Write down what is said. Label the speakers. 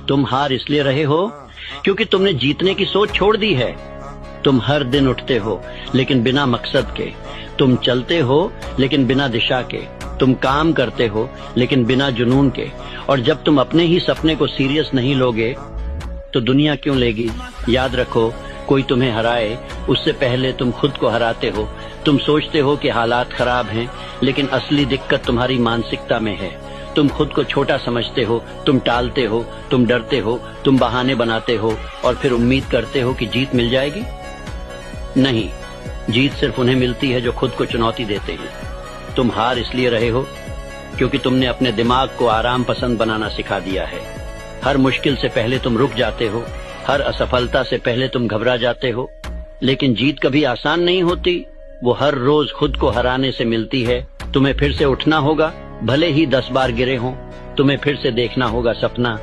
Speaker 1: तुम हार इसलिए रहे हो क्योंकि तुमने जीतने की सोच छोड़ दी है। तुम हर दिन उठते हो लेकिन बिना मकसद के, तुम चलते हो लेकिन बिना दिशा के, तुम काम करते हो लेकिन बिना जुनून के। और जब तुम अपने ही सपने को सीरियस नहीं लोगे तो दुनिया क्यों लेगी। याद रखो, कोई तुम्हें हराए उससे पहले तुम खुद को हराते हो। तुम सोचते हो कि हालात खराब हैं, लेकिन असली दिक्कत तुम्हारी मानसिकता में है। तुम खुद को छोटा समझते हो, तुम टालते हो, तुम डरते हो, तुम बहाने बनाते हो और फिर उम्मीद करते हो कि जीत मिल जाएगी। नहीं, जीत सिर्फ उन्हें मिलती है जो खुद को चुनौती देते हैं। तुम हार इसलिए रहे हो क्योंकि तुमने अपने दिमाग को आराम पसंद बनाना सिखा दिया है। हर मुश्किल से पहले तुम रुक जाते हो, हर असफलता से पहले तुम घबरा जाते हो। लेकिन जीत कभी आसान नहीं होती, वो हर रोज खुद को हराने से मिलती है। तुम्हें फिर से उठना होगा, भले ही 10 बार गिरे हों। तुम्हें फिर से देखना होगा सपना,